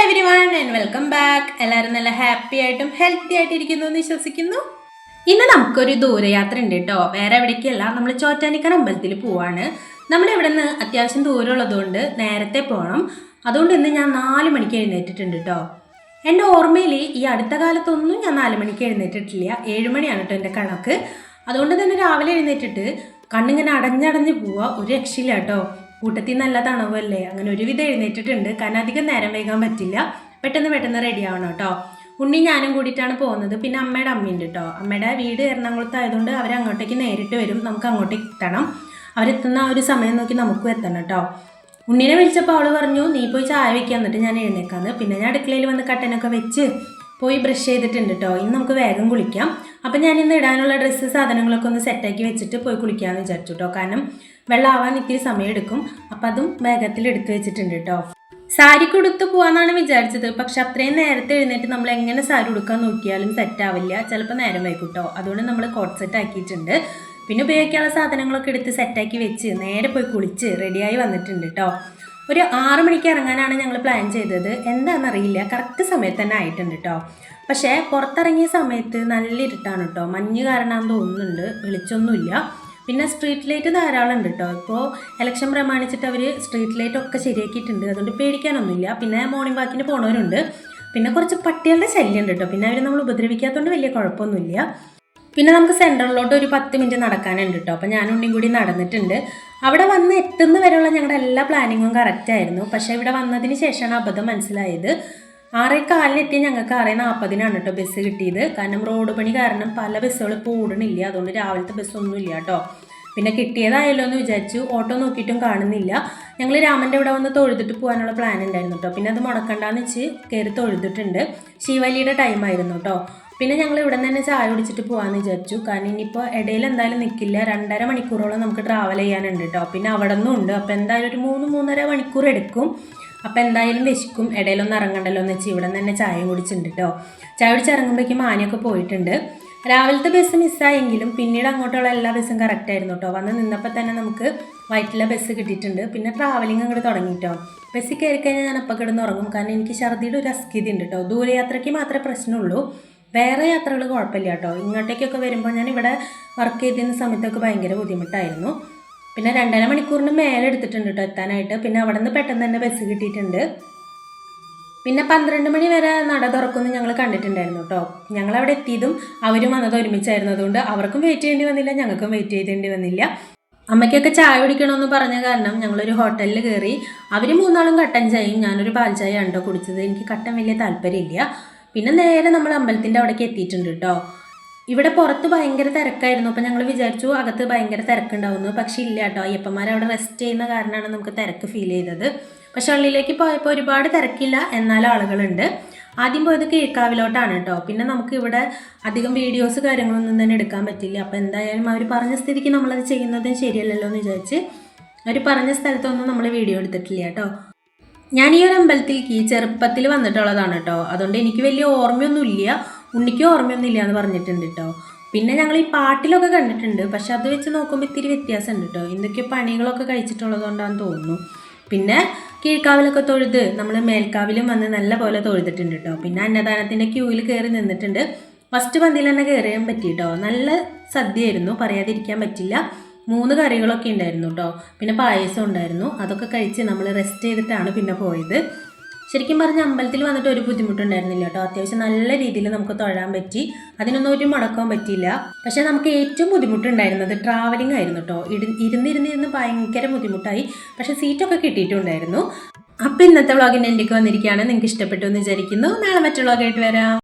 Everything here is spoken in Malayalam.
Everyone and welcome back. എല്ലാവരും നല്ല ഹാപ്പി ആയിട്ടും ഹെൽത്തി ആയിട്ട് ഇരിക്കുന്നു എന്ന് വിശ്വസിക്കുന്നു. ഇന്ന് നമുക്കൊരു ദൂരയാത്ര ഉണ്ട് കേട്ടോ. വേറെ എവിടേക്കല്ല, നമ്മൾ ചോറ്റാനിക്കര അമ്പലത്തിൽ പോവാണ്. നമ്മുടെ ഇവിടെ നിന്ന് അത്യാവശ്യം ദൂരമുള്ളതുകൊണ്ട് നേരത്തെ പോകണം. അതുകൊണ്ട് ഇന്ന് ഞാൻ 4 മണിക്ക് എഴുന്നേറ്റിട്ടുണ്ട് കേട്ടോ. എൻ്റെ ഓർമ്മയിൽ ഈ അടുത്ത കാലത്തൊന്നും ഞാൻ 4 മണിക്ക് എഴുന്നേറ്റിട്ടില്ല. 7 മണിയാണ് കേട്ടോ എൻ്റെ കണക്ക്. അതുകൊണ്ട് തന്നെ രാവിലെ എഴുന്നേറ്റിട്ട് കണ്ണിങ്ങനെ അടഞ്ഞടഞ്ഞ് പോവുക, ഒരു രക്ഷയില്ല കേട്ടോ. കൂട്ടത്തിൽ നല്ല തണവല്ലേ, അങ്ങനെ ഒരുവിധം എഴുന്നേറ്റിട്ടുണ്ട്. കാരണം അധികം നേരം വൈകാൻ പറ്റില്ല. പെട്ടെന്ന് റെഡി ആവണം കേട്ടോ. ഉണ്ണി ഞാനും കൂടിയിട്ടാണ് പോകുന്നത്. പിന്നെ അമ്മയുടെ അമ്മയുണ്ട് കേട്ടോ. അമ്മയുടെ വീട് എറണാകുളത്ത് ആയതുകൊണ്ട് അവരങ്ങോട്ടേക്ക് നേരിട്ട് വരും. നമുക്ക് അങ്ങോട്ടേക്ക് എത്തണം. അവരെത്തുന്ന ആ ഒരു സമയം നോക്കി നമുക്കും എത്തണം കേട്ടോ. ഉണ്ണിനെ വിളിച്ചപ്പോൾ അവൾ പറഞ്ഞു നീ പോയി ചായ വെക്കുക, എന്നിട്ട് ഞാൻ എഴുന്നേക്കാന്ന്. പിന്നെ ഞാൻ അടുക്കളയിൽ വന്ന് കട്ടനൊക്കെ വെച്ച് പോയി ബ്രഷ് ചെയ്തിട്ടുണ്ട് കേട്ടോ. ഇന്ന് നമുക്ക് വേഗം കുളിക്കാം. അപ്പം ഞാനിന്ന് ഇടാനുള്ള ഡ്രസ്സ് സാധനങ്ങളൊക്കെ ഒന്ന് സെറ്റാക്കി വെച്ചിട്ട് പോയി കുളിക്കാമെന്ന് വിചാരിച്ചു കേട്ടോ. കാരണം വെള്ളമാവാൻ ഇത്തിരി സമയം എടുക്കും. അപ്പം അതും വേഗത്തിൽ എടുത്തു വെച്ചിട്ടുണ്ട് കേട്ടോ. സാരി കൊടുത്ത് പോകാമെന്നാണ് വിചാരിച്ചത്. പക്ഷെ അത്രയും നേരത്തെ എഴുന്നേറ്റ് നമ്മൾ എങ്ങനെ സാരി ഉടുക്കാൻ നോക്കിയാലും സെറ്റാവില്ല. ചിലപ്പോൾ നേരം വൈകും കേട്ടോ. അതുകൊണ്ട് നമ്മൾ കോട്ട് സെറ്റ് ആക്കിയിട്ടുണ്ട്. പിന്നെ ഉപയോഗിക്കാനുള്ള സാധനങ്ങളൊക്കെ എടുത്ത് സെറ്റാക്കി വെച്ച് നേരെ പോയി കുളിച്ച് റെഡിയായി വന്നിട്ടുണ്ട് കേട്ടോ. ഒരു 6 മണിക്ക് ഇറങ്ങാനാണ് ഞങ്ങൾ പ്ലാൻ ചെയ്തത്. എന്താണെന്നറിയില്ല, കറക്റ്റ് സമയത്ത് തന്നെ ആയിട്ടുണ്ട് കേട്ടോ. പക്ഷേ പുറത്തിറങ്ങിയ സമയത്ത് നല്ല ഇരുട്ടാണ് കേട്ടോ. മഞ്ഞ് കാരണമാണെന്ന് തോന്നുന്നുണ്ട്, വെളിച്ചൊന്നുമില്ല. പിന്നെ സ്ട്രീറ്റ് ലൈറ്റ് ധാരാളം ഉണ്ട് കേട്ടോ. ഇപ്പോൾ ഇലക്ഷൻ പ്രമാണിച്ചിട്ട് അവർ സ്ട്രീറ്റ് ലൈറ്റ് ഒക്കെ ശരിയാക്കിയിട്ടുണ്ട്. അതുകൊണ്ട് പേടിക്കാനൊന്നുമില്ല. പിന്നെ മോർണിംഗ് വാക്കിന് പോണവരുണ്ട്. പിന്നെ കുറച്ച് പട്ടികളുടെ ശല്യം ഉണ്ട് കേട്ടോ. പിന്നെ അവർ നമ്മൾ ഉപദ്രവിക്കാത്തതുകൊണ്ട് വലിയ കുഴപ്പമൊന്നുമില്ല. പിന്നെ നമുക്ക് സെൻറ്ററിലോട്ട് ഒരു 10 മിനിറ്റ് നടക്കാനുണ്ട് കേട്ടോ. അപ്പോൾ ഞാനും ഉണ്ണിയും കൂടി നടന്നിട്ടുണ്ട്. അവിടെ വന്ന് എത്തുന്ന വരെയുള്ള ഞങ്ങളുടെ എല്ലാ പ്ലാനിങ്ങും കറക്റ്റായിരുന്നു. പക്ഷേ ഇവിടെ വന്നതിന് ശേഷമാണ് അബദ്ധം മനസ്സിലായത്. 6:15 എത്തിയ ഞങ്ങൾക്ക് 6:40 കേട്ടോ ബസ് കിട്ടിയത്. കാരണം റോഡ് പണി കാരണം പല ബസ്സുകളും ഇപ്പോൾ ഓടണില്ല. അതുകൊണ്ട് രാവിലത്തെ ബസ്സൊന്നും ഇല്ല കേട്ടോ. പിന്നെ കിട്ടിയതായല്ലോ എന്ന് വിചാരിച്ചു. ഓട്ടോ നോക്കിയിട്ടും കാണുന്നില്ല. ഞങ്ങൾ രാമൻ്റെ ഇവിടെ വന്ന് തൊഴുതിട്ട് പോകാനുള്ള പ്ലാൻ ഉണ്ടായിരുന്നു കേട്ടോ. പിന്നെ അത് മുടക്കണ്ടെന്ന് വെച്ച് കയറി തൊഴുതിട്ടുണ്ട്. ശിവലിയുടെ ടൈമായിരുന്നു കേട്ടോ. പിന്നെ ഞങ്ങൾ ഇവിടെ നിന്ന് തന്നെ ചായ കുടിച്ചിട്ട് പോകാമെന്ന് വിചാരിച്ചു. കാരണം ഇനിയിപ്പോൾ ഇടയിൽ എന്തായാലും നിൽക്കില്ല. 2.5 മണിക്കൂറോളം നമുക്ക് ട്രാവൽ ചെയ്യാനുണ്ട് കേട്ടോ. പിന്നെ അവിടെ നിന്നും ഉണ്ട്. അപ്പോൾ എന്തായാലും ഒരു 3-3.5 മണിക്കൂർ എടുക്കും. അപ്പോൾ എന്തായാലും വിശക്കും. ഇടയിലൊന്നും ഇറങ്ങണ്ടല്ലോ എന്ന് വെച്ച് ഇവിടെ നിന്ന് തന്നെ ചായ കുടിച്ചിട്ടുണ്ട് കേട്ടോ. ചായ കുടിച്ച് ഇറങ്ങുമ്പോഴേക്കും ആനയൊക്കെ പോയിട്ടുണ്ട്. രാവിലത്തെ ബസ് മിസ്സായെങ്കിലും പിന്നീട് അങ്ങോട്ടുള്ള എല്ലാ ബസ്സും കറക്റ്റായിരുന്നു കേട്ടോ. വന്ന് നിന്നപ്പോൾ തന്നെ നമുക്ക് വൈറ്റിലെ ബസ് കിട്ടിയിട്ടുണ്ട്. പിന്നെ ട്രാവലിംഗ് അങ്ങോട്ട് തുടങ്ങി കേട്ടോ. ബസ്സിൽ കയറി കഴിഞ്ഞാൽ ഞാൻ അപ്പം കിടന്ന് ഉറങ്ങും. കാരണം എനിക്ക് ഛർദിയുടെ ഒരു അസ്കിതി ഉണ്ട് കേട്ടോ. ദൂരയാത്രയ്ക്ക് മാത്രമേ പ്രശ്നമുള്ളൂ, വേറെ യാത്രകൾ കുഴപ്പമില്ല കേട്ടോ. ഇങ്ങോട്ടേക്കൊക്കെ വരുമ്പോൾ ഞാൻ ഇവിടെ വർക്ക് ചെയ്തിരുന്ന സമയത്തൊക്കെ ഭയങ്കര ബുദ്ധിമുട്ടായിരുന്നു. പിന്നെ 2.5 മണിക്കൂറിന് മേലെ എടുത്തിട്ടുണ്ട് കേട്ടോ എത്താനായിട്ട്. പിന്നെ അവിടെ നിന്ന് പെട്ടെന്ന് തന്നെ ബസ് കിട്ടിയിട്ടുണ്ട്. പിന്നെ 12 മണി വരെ നട തുറക്കുമെന്ന് ഞങ്ങൾ കണ്ടിട്ടുണ്ടായിരുന്നു കേട്ടോ. ഞങ്ങളവിടെ എത്തിയതും അവരും വന്നത് ഒരുമിച്ചായിരുന്നു. അതുകൊണ്ട് അവർക്കും വെയിറ്റ് ചെയ്യേണ്ടി വന്നില്ല, ഞങ്ങൾക്കും വെയിറ്റ് ചെയ്തേണ്ടി വന്നില്ല. അമ്മയ്ക്കൊക്കെ ചായ കുടിക്കണമെന്ന് പറഞ്ഞ കാരണം ഞങ്ങളൊരു ഹോട്ടലിൽ കയറി. അവർ 3 ആളും കട്ടൻ ചായയും ഞാനൊരു പാൽ ചായയാണ് കേട്ടോ കുടിച്ചത്. എനിക്ക് കട്ടൻ വലിയ താല്പര്യമില്ല. പിന്നെ നേരെ നമ്മൾ അമ്പലത്തിൻ്റെ അവിടേക്ക് എത്തിയിട്ടുണ്ട് കേട്ടോ. ഇവിടെ പുറത്ത് ഭയങ്കര തിരക്കായിരുന്നു. അപ്പോൾ ഞങ്ങൾ വിചാരിച്ചു അകത്ത് ഭയങ്കര തിരക്കുണ്ടാവുന്നു. പക്ഷേ ഇല്ല കേട്ടോ. അയ്യപ്പന്മാർ അവിടെ റെസ്റ്റ് ചെയ്യുന്ന കാരണമാണ് നമുക്ക് തിരക്ക് ഫീൽ ചെയ്തത്. പക്ഷെ ഉള്ളിലേക്ക് പോയപ്പോൾ ഒരുപാട് തിരക്കില്ല, എന്നാലും ആളുകളുണ്ട്. ആദ്യം പോയത് കീഴ്ക്കാവിലോട്ടാണ് കേട്ടോ. പിന്നെ നമുക്ക് ഇവിടെ അധികം വീഡിയോസ് കാര്യങ്ങളൊന്നും തന്നെ എടുക്കാൻ പറ്റില്ല. അപ്പോൾ എന്തായാലും അവർ പറഞ്ഞ സ്ഥിതിക്ക് നമ്മളത് ചെയ്യുന്നതും ശരിയല്ലല്ലോ എന്ന് വിചാരിച്ച് അവർ പറഞ്ഞ സ്ഥലത്തൊന്നും നമ്മൾ വീഡിയോ എടുത്തിട്ടില്ല കേട്ടോ. ഞാൻ ഈ ഒരു അമ്പലത്തിലേക്ക് ചെറുപ്പത്തിൽ വന്നിട്ടുള്ളതാണ് കേട്ടോ. അതുകൊണ്ട് എനിക്ക് വലിയ ഓർമ്മയൊന്നുമില്ല. ഉണ്ണിക്കും ഓർമ്മയൊന്നുമില്ല എന്ന് പറഞ്ഞിട്ടുണ്ട് കേട്ടോ. പിന്നെ ഞങ്ങൾ ഈ പാട്ടിലൊക്കെ കണ്ടിട്ടുണ്ട്. പക്ഷെ അത് വെച്ച് നോക്കുമ്പോൾ ഇത്തിരി വ്യത്യാസമുണ്ട് കേട്ടോ. എന്തൊക്കെയോ പണികളൊക്കെ കഴിച്ചിട്ടുള്ളതുകൊണ്ടാണെന്ന് തോന്നുന്നു. പിന്നെ കീഴ്ക്കാവിലൊക്കെ തൊഴുത് നമ്മൾ മേൽക്കാവിലും വന്ന് നല്ല പോലെ തൊഴുതിട്ടുണ്ട് കേട്ടോ. പിന്നെ അന്നദാനത്തിൻ്റെ ക്യൂവിൽ കയറി നിന്നിട്ടുണ്ട്. ഫസ്റ്റ് പന്തിയിൽ തന്നെ കയറിയാൻ പറ്റി കേട്ടോ. നല്ല സദ്യയായിരുന്നു, പറയാതിരിക്കാൻ പറ്റില്ല. 3 കറികളൊക്കെ ഉണ്ടായിരുന്നു കേട്ടോ. പിന്നെ പായസം ഉണ്ടായിരുന്നു. അതൊക്കെ കഴിച്ച് നമ്മൾ റെസ്റ്റ് ചെയ്തിട്ടാണ് പിന്നെ പോയത്. ശരിക്കും പറഞ്ഞ അമ്പലത്തിൽ വന്നിട്ട് ഒരു ബുദ്ധിമുട്ടുണ്ടായിരുന്നില്ല കേട്ടോ. അത്യാവശ്യം നല്ല രീതിയിൽ നമുക്ക് തൊഴാൻ പറ്റി. അതിനൊന്നും ഒരു മുടക്കാൻ പറ്റിയില്ല. പക്ഷേ നമുക്ക് ഏറ്റവും ബുദ്ധിമുട്ടുണ്ടായിരുന്നത് ട്രാവലിംഗ് ആയിരുന്നു കേട്ടോ. ഇരുന്നിരുന്ന് ഭയങ്കര ബുദ്ധിമുട്ടായി. പക്ഷേ സീറ്റൊക്കെ കിട്ടിയിട്ടുണ്ടായിരുന്നു. അപ്പോൾ ഇന്നത്തെ വ്ളോഗിൻ്റെ എൻ്റെക്ക് വന്നിരിക്കുകയാണ്. നിങ്ങൾക്ക് ഇഷ്ടപ്പെട്ടു എന്ന് വിചാരിക്കുന്നു. നാളെ മറ്റുള്ള വ്ളോഗായിട്ട് വരാം.